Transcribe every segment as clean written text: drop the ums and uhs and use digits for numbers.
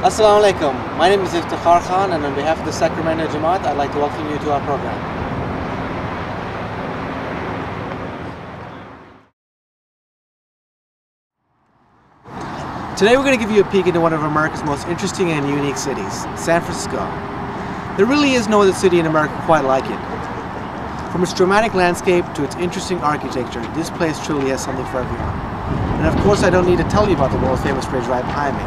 Assalamu alaikum. My name is Iftikhar Khan, and on behalf of the Sacramento Jamaat, I'd like to welcome you to our program. Today we're going to give you a peek into one of America's most interesting and unique cities, San Francisco. There really is no other city in America quite like it. From its dramatic landscape to its interesting architecture, this place truly has something for everyone. And of course I don't need to tell you about the world famous bridge right behind me.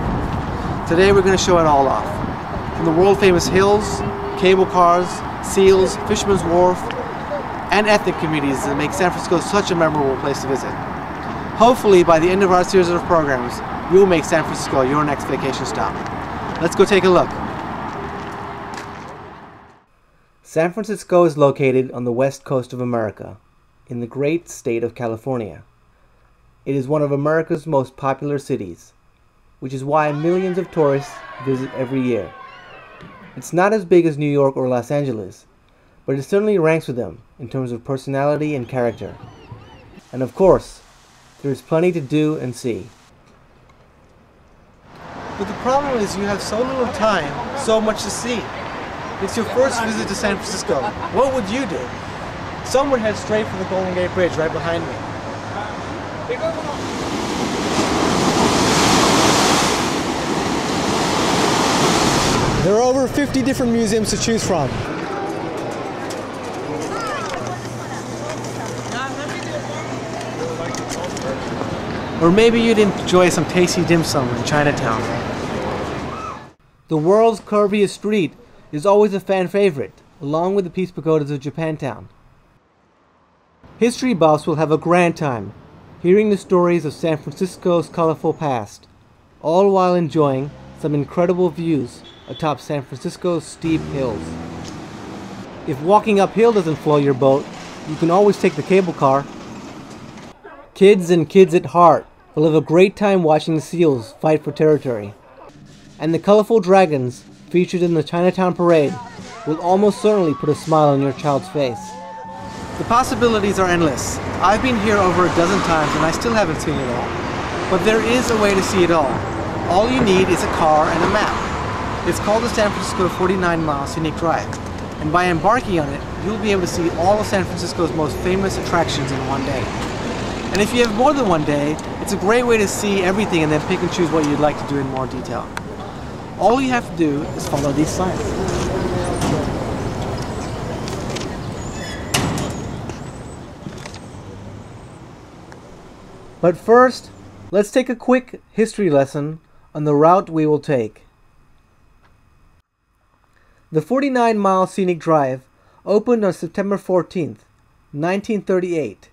Today we're going to show it all off. From the world famous hills, cable cars, seals, Fisherman's Wharf, and ethnic communities that make San Francisco such a memorable place to visit. Hopefully by the end of our series of programs, you will make San Francisco your next vacation stop. Let's go take a look. San Francisco is located on the west coast of America, in the great state of California. It is one of America's most popular cities, which is why millions of tourists visit every year. It's not as big as New York or Los Angeles, but it certainly ranks with them in terms of personality and character. And of course, there's plenty to do and see. But the problem is you have so little time, so much to see. It's your first visit to San Francisco. What would you do? Some would head straight for the Golden Gate Bridge right behind me. There are over 50 different museums to choose from. Or maybe you'd enjoy some tasty dim sum in Chinatown. The world's curviest street is always a fan favorite, along with the Peace Pagodas of Japantown. History buffs will have a grand time, hearing the stories of San Francisco's colorful past, all while enjoying some incredible views atop San Francisco's steep hills. If walking uphill doesn't float your boat, you can always take the cable car. Kids and kids at heart will have a great time watching the seals fight for territory. And the colorful dragons featured in the Chinatown parade will almost certainly put a smile on your child's face. The possibilities are endless. I've been here over a dozen times and I still haven't seen it all. But there is a way to see it all. All you need is a car and a map. It's called the San Francisco 49-Mile Scenic Drive, and by embarking on it, you'll be able to see all of San Francisco's most famous attractions in one day. And if you have more than one day, it's a great way to see everything and then pick and choose what you'd like to do in more detail. All you have to do is follow these signs. But first, let's take a quick history lesson on the route we will take. The 49-Mile Scenic Drive opened on September 14th, 1938,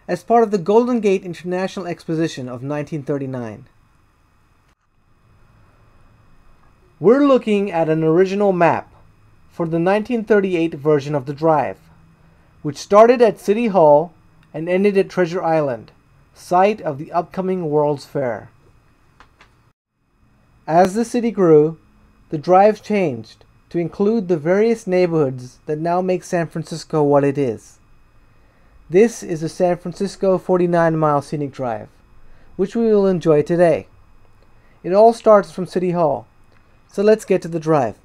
as part of the Golden Gate International Exposition of 1939. We're looking at an original map for the 1938 version of the drive, which started at City Hall and ended at Treasure Island, site of the upcoming World's Fair. As the city grew, the drive changed to include the various neighborhoods that now make San Francisco what it is. This is the San Francisco 49-Mile Scenic Drive, which we will enjoy today. It all starts from City Hall, so let's get to the drive.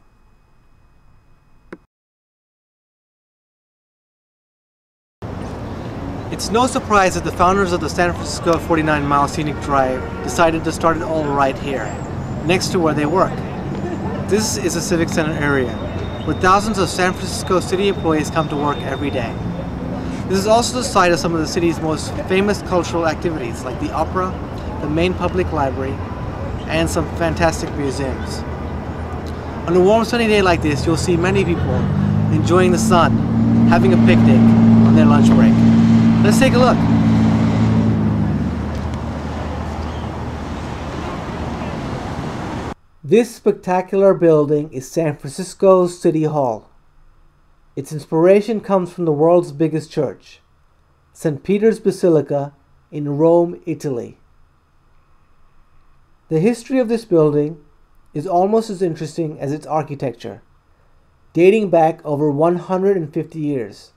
It's no surprise that the founders of the San Francisco 49-Mile Scenic Drive decided to start it all right here, next to where they work. This is a civic center area, where thousands of San Francisco city employees come to work every day. This is also the site of some of the city's most famous cultural activities, like the opera, the main public library, and some fantastic museums. On a warm sunny day like this, you'll see many people enjoying the sun, having a picnic on their lunch break. Let's take a look. This spectacular building is San Francisco's City Hall. Its inspiration comes from the world's biggest church, St. Peter's Basilica in Rome, Italy. The history of this building is almost as interesting as its architecture, dating back over 150 years.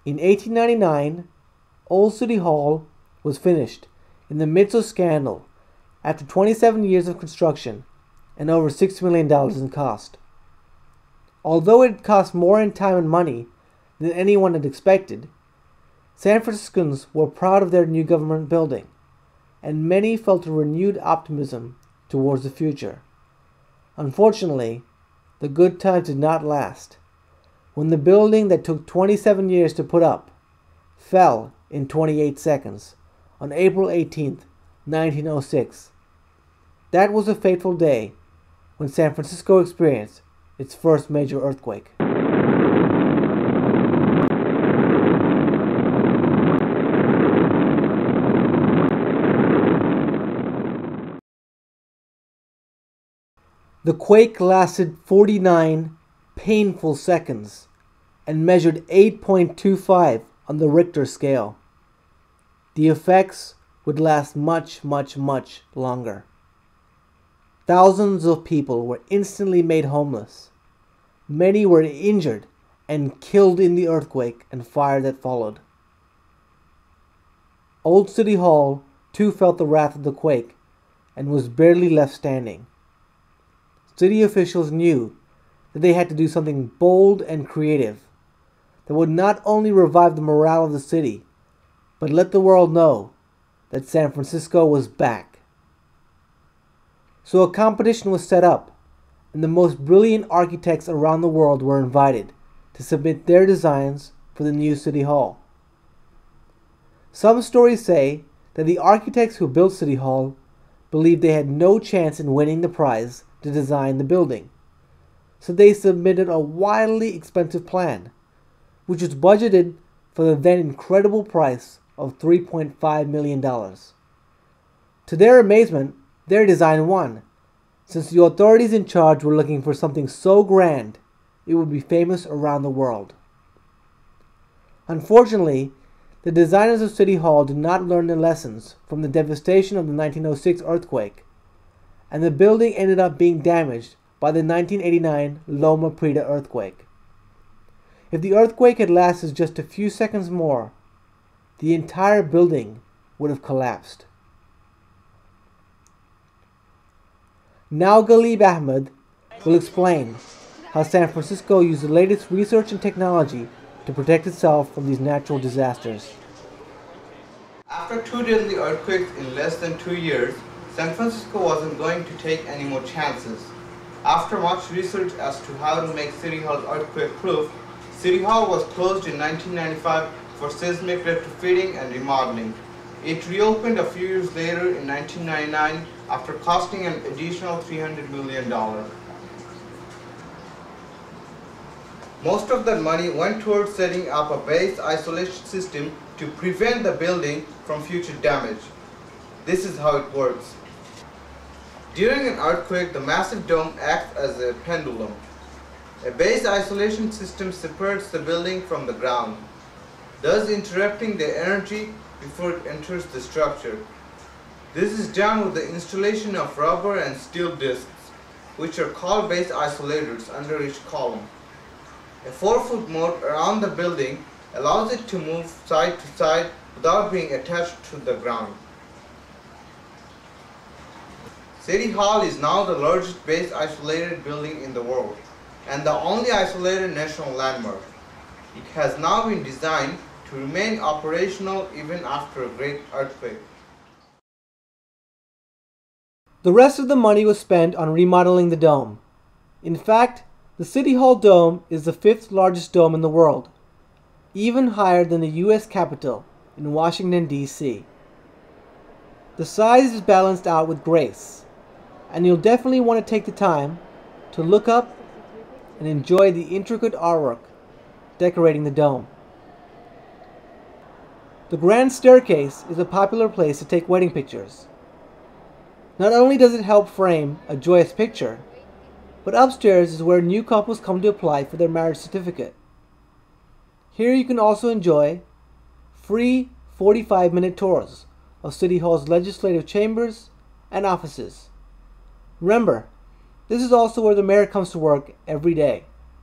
In 1899, Old City Hall was finished in the midst of scandal after 27 years of construction and over $6 million in cost. Although it cost more in time and money than anyone had expected, San Franciscans were proud of their new government building, and many felt a renewed optimism towards the future. Unfortunately, the good times did not last, when the building that took 27 years to put up fell in 28 seconds on April 18, 1906. That was a fateful day when San Francisco experienced its first major earthquake. The quake lasted 49 painful seconds and measured 8.25 on the Richter scale. The effects would last much, much, much longer. Thousands of people were instantly made homeless. Many were injured and killed in the earthquake and fire that followed. Old City Hall too felt the wrath of the quake and was barely left standing. City officials knew that they had to do something bold and creative that would not only revive the morale of the city, but let the world know that San Francisco was back. So a competition was set up, and the most brilliant architects around the world were invited to submit their designs for the new City Hall. Some stories say that the architects who built City Hall believed they had no chance in winning the prize to design the building, so they submitted a wildly expensive plan, which was budgeted for the then incredible price of $3.5 million. To their amazement, their design won, since the authorities in charge were looking for something so grand it would be famous around the world. Unfortunately, the designers of City Hall did not learn their lessons from the devastation of the 1906 earthquake, and the building ended up being damaged by the 1989 Loma Prieta earthquake. If the earthquake had lasted just a few seconds more, the entire building would have collapsed. Now Ghalib Ahmed will explain how San Francisco used the latest research and technology to protect itself from these natural disasters. After 2 deadly earthquakes in less than 2 years, San Francisco wasn't going to take any more chances. After much research as to how to make City Hall earthquake-proof, City Hall was closed in 1995 for seismic retrofitting and remodeling. It reopened a few years later in 1999 after costing an additional $300 million. Most of that money went towards setting up a base isolation system to prevent the building from future damage. This is how it works. During an earthquake, the massive dome acts as a pendulum. A base isolation system separates the building from the ground, thus interrupting the energy before it enters the structure. This is done with the installation of rubber and steel discs, which are called base isolators under each column. A 4-foot moat around the building allows it to move side to side without being attached to the ground. City Hall is now the largest base isolated building in the world and the only isolated national landmark. It has now been designed to remain operational even after a great earthquake. The rest of the money was spent on remodeling the dome. In fact, the City Hall dome is the 5th largest dome in the world, even higher than the U.S. Capitol in Washington, D.C. The size is balanced out with grace, and you'll definitely want to take the time to look up and enjoy the intricate artwork decorating the dome. The grand staircase is a popular place to take wedding pictures. Not only does it help frame a joyous picture, but upstairs is where new couples come to apply for their marriage certificate. Here you can also enjoy free 45-minute tours of City Hall's legislative chambers and offices. Remember, this is also where the mayor comes to work every day.